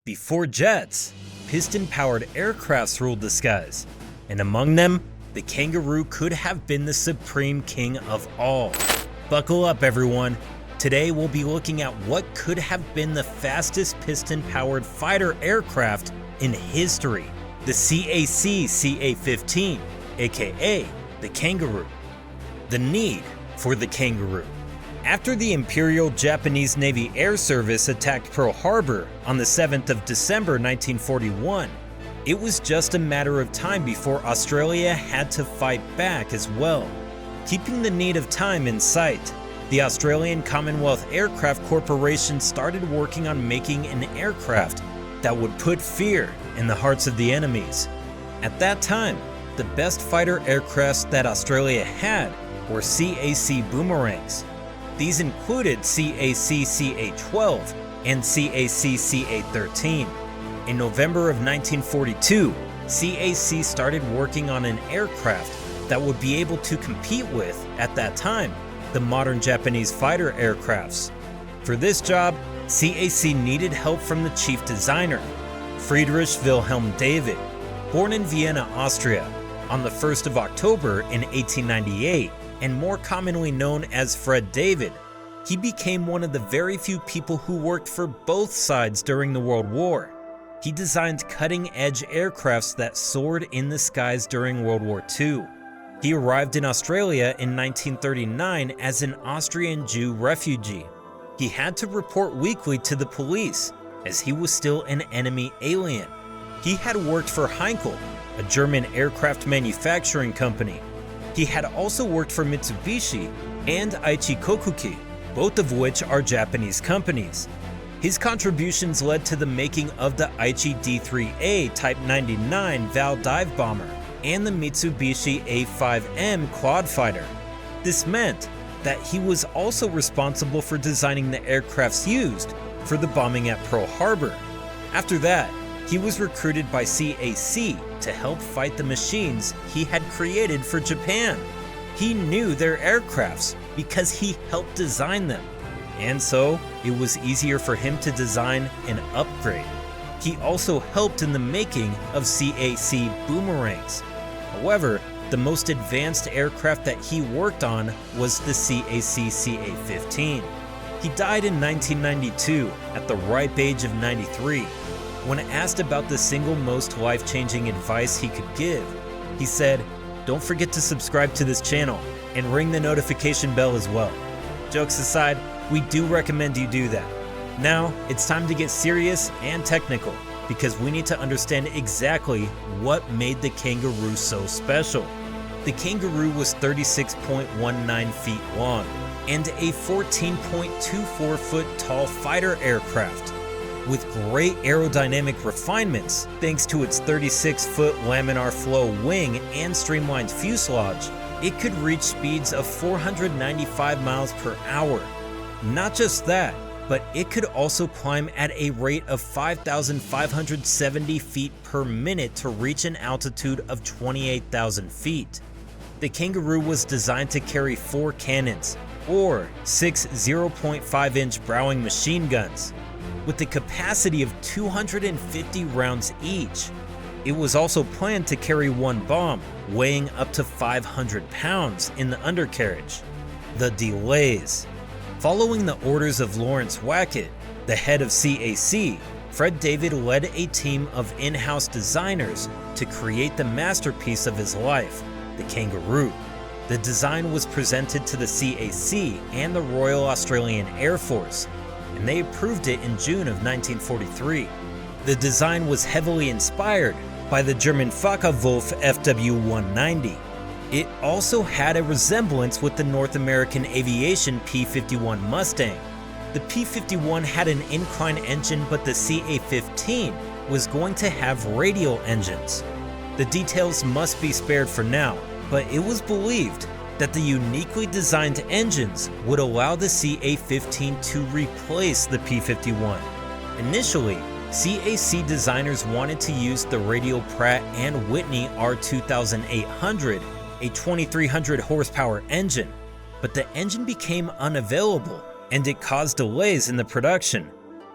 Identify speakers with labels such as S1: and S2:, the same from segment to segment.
S1: Before jets, piston-powered aircrafts ruled the skies, and among them, the Kangaroo could have been the supreme king of all. Buckle up, everyone. Today we'll be looking at what could have been the fastest piston-powered fighter aircraft in history, the CAC CA-15, aka the Kangaroo. The need for the Kangaroo. After the Imperial Japanese Navy Air Service attacked Pearl Harbor on the 7th of December 1941, it was just a matter of time before Australia had to fight back as well. Keeping the need of time in sight, the Australian Commonwealth Aircraft Corporation started working on making an aircraft that would put fear in the hearts of the enemies. At that time, the best fighter aircrafts that Australia had were CAC boomerangs. These included CAC CA-12 and CAC CA-13. In November of 1942, CAC started working on an aircraft that would be able to compete with, at that time, the modern Japanese fighter aircrafts. For this job, CAC needed help from the chief designer, Friedrich Wilhelm David. Born in Vienna, Austria, on the 1st of October in 1898, and more commonly known as Fred David, he became one of the very few people who worked for both sides during the World War. He designed cutting-edge aircrafts that soared in the skies during World War II. He arrived in Australia in 1939 as an Austrian Jew refugee. He had to report weekly to the police, as he was still an enemy alien. He had worked for Heinkel, a German aircraft manufacturing company. He had also worked for Mitsubishi and Aichi Kokuki, both of which are Japanese companies. His contributions led to the making of the Aichi D3A Type 99 Val dive bomber and the Mitsubishi A5M quad fighter. This meant that he was also responsible for designing the aircrafts used for the bombing at Pearl Harbor. After that, he was recruited by CAC to help fight the machines he had created for Japan. He knew their aircrafts because he helped design them, and so it was easier for him to design and upgrade. He also helped in the making of CAC boomerangs. However, the most advanced aircraft that he worked on was the CAC CA-15. He died in 1992 at the ripe age of 93. When asked about the single most life-changing advice he could give, he said, "Don't forget to subscribe to this channel and ring the notification bell as well." Jokes aside, we do recommend you do that. Now, it's time to get serious and technical, because we need to understand exactly what made the Kangaroo so special. The Kangaroo was 36.19 feet long and a 14.24 foot tall fighter aircraft. With great aerodynamic refinements, thanks to its 36-foot laminar flow wing and streamlined fuselage, it could reach speeds of 495 miles per hour. Not just that, but it could also climb at a rate of 5,570 feet per minute to reach an altitude of 28,000 feet. The Kangaroo was designed to carry 4 cannons, or 6 0.5-inch Browning machine guns, with the capacity of 250 rounds each. It was also planned to carry 1 bomb, weighing up to 500 pounds in the undercarriage. The delays. Following the orders of Lawrence Wackett, the head of CAC, Fred David led a team of in-house designers to create the masterpiece of his life, the Kangaroo. The design was presented to the CAC and the Royal Australian Air Force, and they approved it in June of 1943. The design was heavily inspired by the German Focke-Wulf FW-190. It also had a resemblance with the North American Aviation P-51 Mustang. The P-51 had an incline engine, but the CA-15 was going to have radial engines. The details must be spared for now, but it was believed that the uniquely designed engines would allow the CA-15 to replace the P-51. Initially, CAC designers wanted to use the radial Pratt & Whitney R2800, a 2300 horsepower engine, but the engine became unavailable and it caused delays in the production.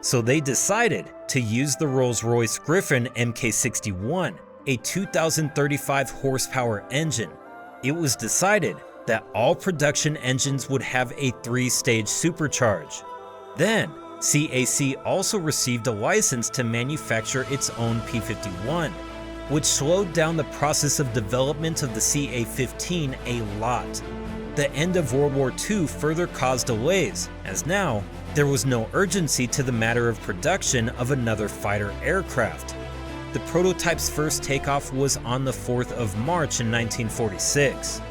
S1: So they decided to use the Rolls-Royce Griffon Mk61, a 2,035 horsepower engine. It was decided that all production engines would have a 3-stage supercharge. Then, CAC also received a license to manufacture its own P-51, which slowed down the process of development of the CA-15 a lot. The end of World War II further caused delays, as now there was no urgency to the matter of production of another fighter aircraft. The prototype's first takeoff was on the 4th of March in 1946.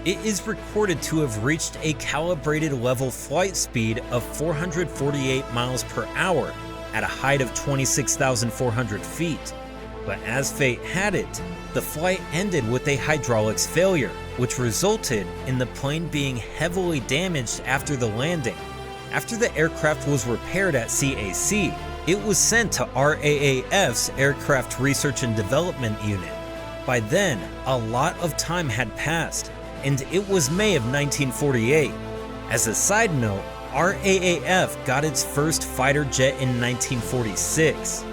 S1: It is recorded to have reached a calibrated level flight speed of 448 miles per hour at a height of 26,400 feet. But as fate had it, the flight ended with a hydraulics failure, which resulted in the plane being heavily damaged after the landing. After the aircraft was repaired at CAC, it was sent to RAAF's Aircraft Research and Development Unit. By then, a lot of time had passed, and it was May of 1948. As a side note, RAAF got its first fighter jet in 1946.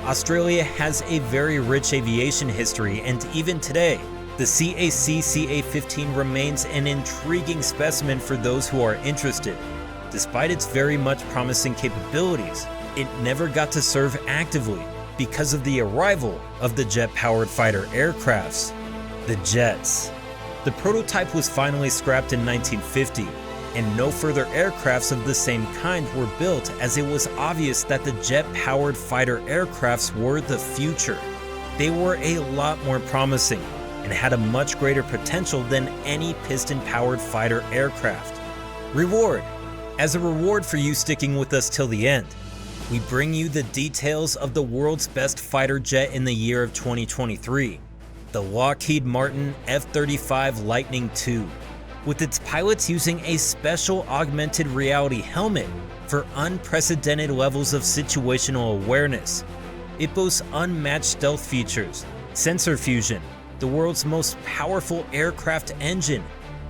S1: Australia has a very rich aviation history, and even today, the CAC CA-15 remains an intriguing specimen for those who are interested. Despite its very much promising capabilities, it never got to serve actively because of the arrival of the jet-powered fighter aircrafts, the jets. The prototype was finally scrapped in 1950, and no further aircrafts of the same kind were built, as it was obvious that the jet-powered fighter aircrafts were the future. They were a lot more promising and had a much greater potential than any piston-powered fighter aircraft. Reward. As a reward for you sticking with us till the end, we bring you the details of the world's best fighter jet in the year of 2023, the Lockheed Martin F-35 Lightning II. With its pilots using a special augmented reality helmet for unprecedented levels of situational awareness. It boasts unmatched stealth features, sensor fusion, the world's most powerful aircraft engine,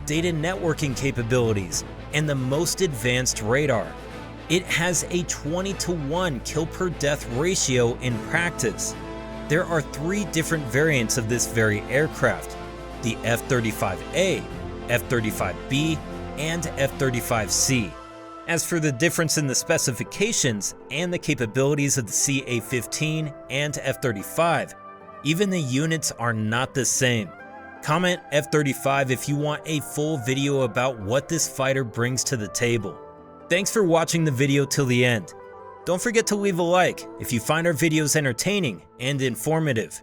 S1: data networking capabilities, and the most advanced radar. It has a 20-to-1 kill per death ratio in practice. There are 3 different variants of this very aircraft: the F-35A, F-35B, and F-35C. As for the difference in the specifications and the capabilities of the CA-15 and F-35, even the units are not the same. Comment F-35 if you want a full video about what this fighter brings to the table. Thanks for watching the video till the end. Don't forget to leave a like if you find our videos entertaining and informative.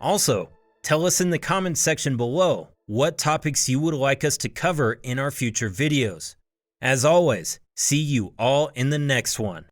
S1: Also, tell us in the comments section below what topics you would like us to cover in our future videos. As always, see you all in the next one.